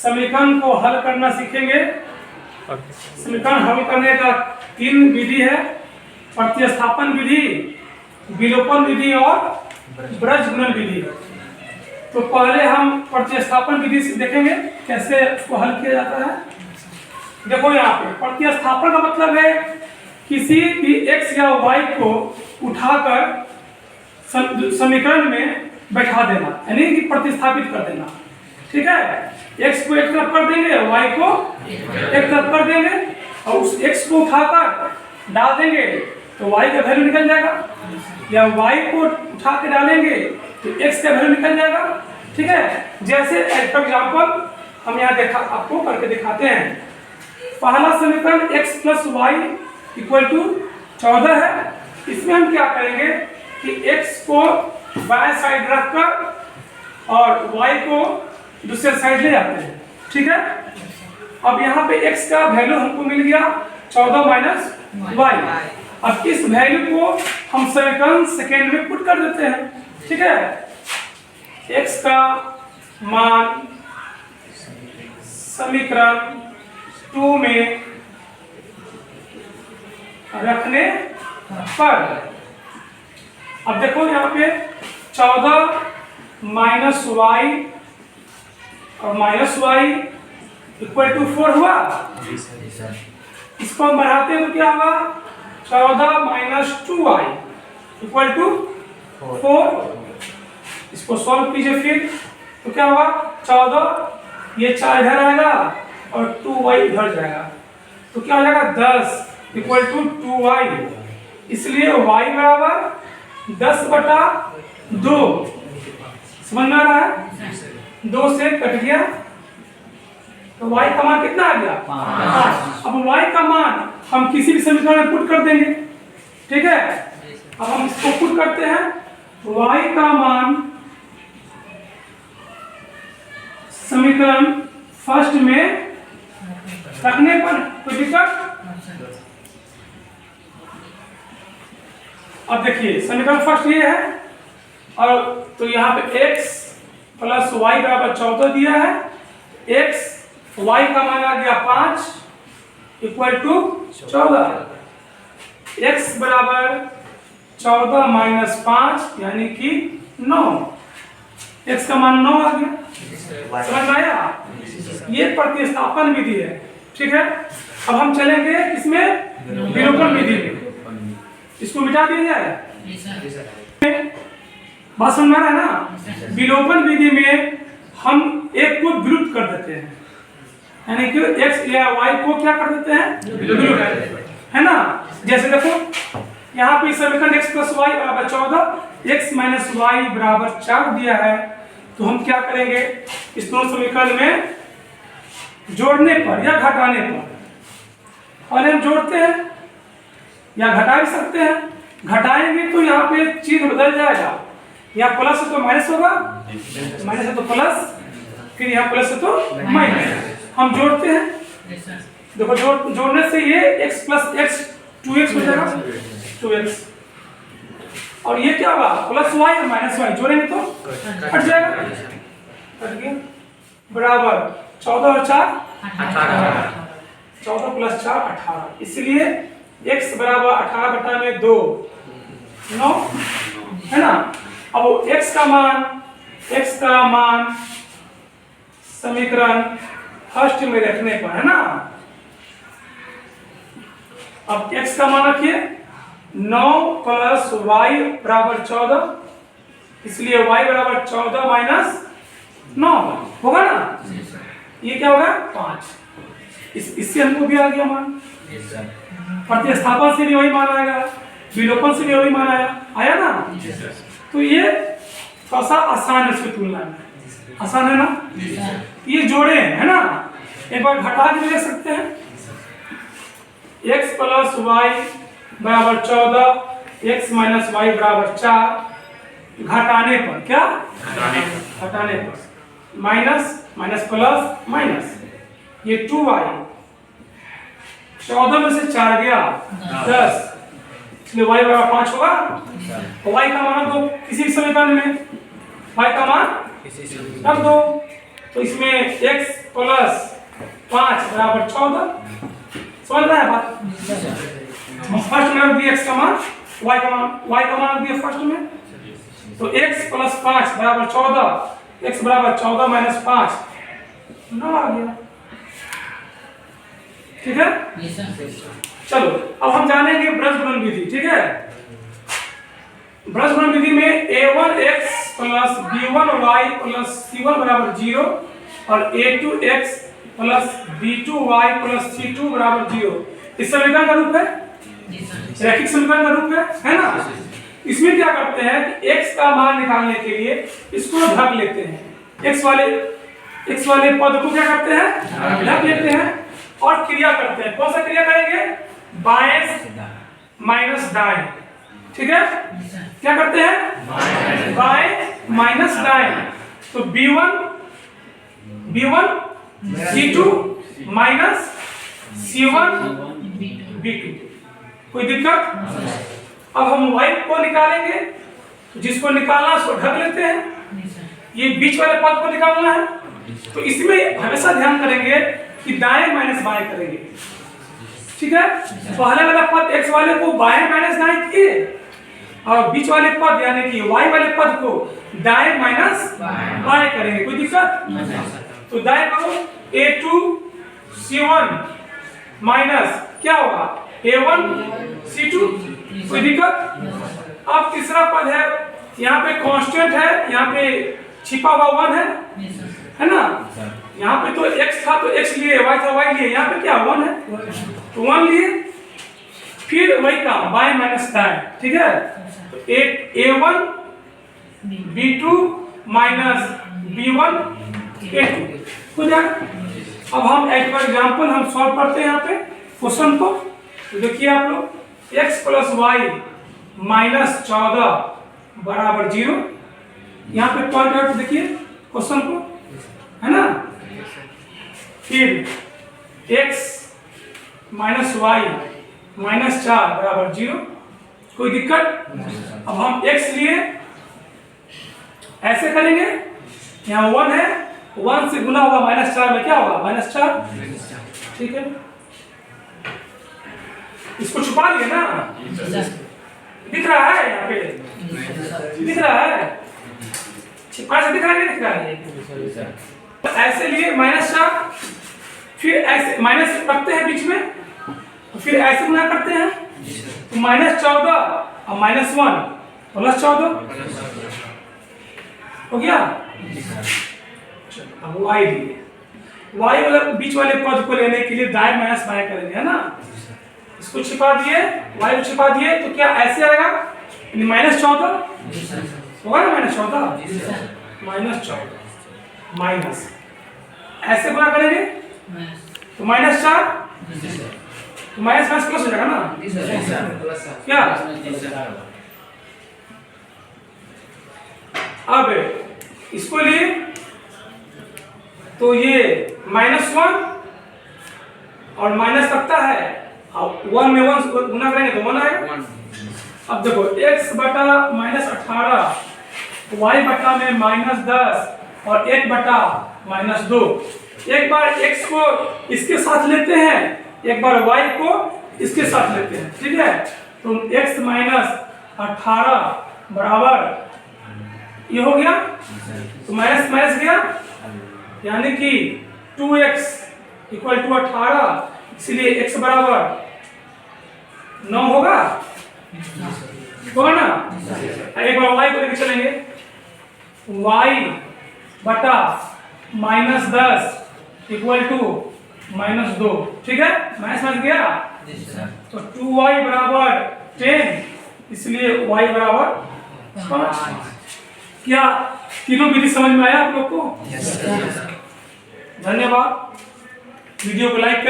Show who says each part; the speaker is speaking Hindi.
Speaker 1: समीकरण को हल करना सीखेंगे। समीकरण हल करने का 3 विधि है, प्रतिस्थापन विधि, विलोपन विधि और ब्रजगुणन विधि। तो पहले हम प्रतिस्थापन विधि से देखेंगे कैसे उसको हल किया जाता है। देखो यहाँ पे प्रतिस्थापन का मतलब है किसी भी x या y को उठाकर समीकरण में बैठा देना, यानी कि प्रतिस्थापित कर देना। ठीक है, x को एक तरफ कर देंगे, y को एक तरफ कर देंगे और उस x को उठाकर डाल देंगे तो y का वैल्यू निकल जाएगा, या y को उठा के डालेंगे तो x का वैल्यू निकल जाएगा। ठीक है, जैसे फॉर एग्जाम्पल हम यहाँ आपको करके दिखाते हैं। पहला समीकरण x plus y equal to 14 है। इसमें हम क्या करेंगे कि x को बाएं साइड रखकर और y को दूसरे साइड ले जाते हैं। ठीक है, अब यहाँ पे x का वैल्यू हमको मिल गया 14 माइनस वाई। अब इस वैल्यू को हम समीकरण सेकेंड में पुट कर देते हैं। ठीक है, x का मान समीकरण 2 में रखने पर, अब देखो यहाँ पे 14 माइनस वाई और माइनस वाई इक्वल टू 4 हुआ। इसको हम बढ़ाते हैं तो क्या होगा, 14 माइनस 2y इक्वल टू 4। इसको सॉल्व कीजिए फिर तो क्या होगा, 14 ये 4 इधर आएगा और 2y इधर जाएगा तो क्या हो जाएगा 10 इक्वल टू 2y। इसलिए y बराबर 10/2। समझ में आ रहा है, 2 से कट गया तो y का मान कितना आ गया 5। अब y का मान हम किसी भी समीकरण में पुट कर देंगे। ठीक है, अब हम इसको पुट करते हैं, y का मान समीकरण फर्स्ट में रखने पर कोई दिक्कत। अब देखिए समीकरण फर्स्ट ये है और तो यहाँ पे x प्लस वाई बराबर 14 दिया है, x y का मान आ गया 5 इक्वल टू 14। x बराबर 14 माइनस 5 यानी कि 9। x का मान 9 आ गया। समझ में आया, ये प्रतिस्थापन विधि है। ठीक है, अब हम चलेंगे इसमें विलोपन विधि में। इसको मिटा दिया जाए, बात समझ में आ रहा है ना। विलोपन विधि में हम एक को विलुप्त कर देते हैं, यानी कि x या y को क्या कर देते हैं, विलुप्त, है ना। जैसे देखो यहाँ पे समीकरण x प्लस वाई बराबर 14, x माइनस वाई बराबर 4 दिया है। तो हम क्या करेंगे, इस दोनों समीकरण में जोड़ने पर या घटाने पर, और हम जोड़ते हैं या घटा भी सकते हैं। घटाएंगे तो यहाँ पे चिन्ह बदल जाएगा, यहाँ प्लस है तो माइनस होगा, माइनस है तो प्लस, फिर यहाँ प्लस है तो माइनस। हम जोड़ते हैं, देखो जोड़ने से ये x प्लस x 2x हो जाएगा, 2x, और ये क्या होगा प्लस वाई और माइनस वाई जोड़ेंगे तो हट जाएगा, हट गया, बराबर 14 और 4 18, 14 प्लस 4 18। इसलिए x बराबर 18/2 9, है ना। अब x का मान समीकरण फर्स्ट में रखने पर, है ना। अब x का मान रखिए 9 प्लस वाई बराबर 14, इसलिए y बराबर 14 माइनस 9 होगा ना। ये क्या होगा 5। इससे हमको भी आ गया मान। प्रतिस्थापन से भी वही मान आएगा, विलोपन से भी वही मान आया ना। तो ये थोड़ा सा आसान है, इसकी तुलना में आसान है ना। ये जोड़े है ना, एक बार घटा के देख सकते हैं। x प्लस वाई बराबर 14, x माइनस वाई बराबर 4। घटाने पर क्या, घटाने पर माइनस माइनस प्लस माइनस, ये 2y, 14 में से 4 गया 10, इसलिए y बराबर 5 होगा। तो y का मान दो किसी समीकरण में, y का मान रख दो, तो इसमें x प्लस 5 बराबर 14। समझ रहे हैं बात? हम फर्स्ट में रख दिए x का मान, y का मान रख दिए फर्स्ट में, तो x प्लस 5 बराबर 14, x बराबर 14 माइनस 5 9 आ गया। ठीक है, चलो अब हम जानेंगे ब्रज गुणन विधि। ठीक है, ब्रज गुणन विधि में a1x plus b1y plus c1 बराबर 0 और a2x plus b2y plus c2 बराबर 0 इस समीकरण का रूप है, रैखिक समीकरण का रूप है ना। इसमें क्या करते हैं कि x का मान निकालने के लिए इसको ढक लेते हैं, x वाले पद को क्या करते हैं, ढक लेते हैं और क्रिया करते हैं। कौन सा क्रिया करेंगे, बाएं माइनस दाएं। ठीक है, क्या करते हैं, बाएं माइनस दाएं, तो b1 c2 minus c1 b2। कोई दिक्कत? अब हम y को निकालेंगे, तो जिसको निकालना है उसको ढक लेते हैं, ये बीच वाले पद को निकालना है, तो इसमें हमेशा ध्यान करेंगे कि दाएं माइनस बाएं करेंगे। ठीक है, पहले वाला पद x वाले को बाएं माइनस दाएं किए और बीच वाले पद यानी कि y वाले पद को दाएं माइनस बाएं करेंगे। कोई दिक्कत? तो दाएं करो, a2 c1 माइनस क्या होगा, a1 c2। कोई दिक्कत? अब तीसरा पद है, यहाँ पे कांस्टेंट है, यहाँ पे छिपा हुआ 1 है ना। यहाँ पे तो x था तो x लिए, y था y लिए, यहाँ पे क्या 1 है तो 1 लिए, फिर वही का बाएं माइनस दाएं। ठीक है, तो a1 b2 minus b1 a2 हो जाएगा। अब हम एक एग्जांपल हम सॉल्व करते हैं यहाँ पे क्वेश्चन को। तो देखिए आप लोग, x प्लस वाई माइनस 14 बराबर 0, यहाँ पे पॉइंट आउट देखिए क्वेश्चन को, है ना। फिर x माइनस वाई माइनस 4 बराबर 0। कोई दिक्कत? अब हम x लिए ऐसे करेंगे, यहाँ 1 है, 1 से गुना होगा माइनस 4 में क्या होगा, माइनस 4। ठीक है, इसको छुपा लिए ना, दिख रहा है यहाँ पे, दिख रहा है, छिपा से दिख रहा है, नहीं दिख रहा है। तो ऐसे लिए माइनस 4, फिर ऐसे माइनस रखते हैं बीच में, फिर ऐसे गुना करते हैं, तो माइनस 14 और माइनस 1 प्लस 14 हो गया। अब y लिए, y वाला बीच वाले पद को लेने के लिए दाएं माइनस बाएं करेंगे, है ना। इसको छिपा दिए, y को छिपा दिए, तो क्या ऐसे आएगा, माइनस 14 होगा ना, माइनस 14 माइनस 14 माइनस ऐसे गुना करेंगे तो माइनस 4, तो माइनस माइनस प्लस हो जाएगा ना, क्या। अब इसको लिए तो ये -1 और माइनस लगता है, अब 1 में 1 गुना करेंगे तो 1 आएगा। अब देखो x बटा -18, y बटा में -10 और 1 बटा -2। एक बार x को इसके साथ लेते हैं, एक बार y को इसके साथ लेते हैं। ठीक है, तो x -18 बराबर ये हो गया, तो माइनस माइनस गया, यानी कि 2x इक्वल टू 18, इसलिए x बराबर 9 होगा ना। एक बार y को लेकर चलेंगे, y बटा -10 इक्वल टू -2। ठीक है, माइनस माइनस गया, तो 2y बराबर 10, इसलिए y बराबर 5। क्या तीनों विधि समझ में आया आप लोग को? धन्यवाद। वीडियो को लाइक करें।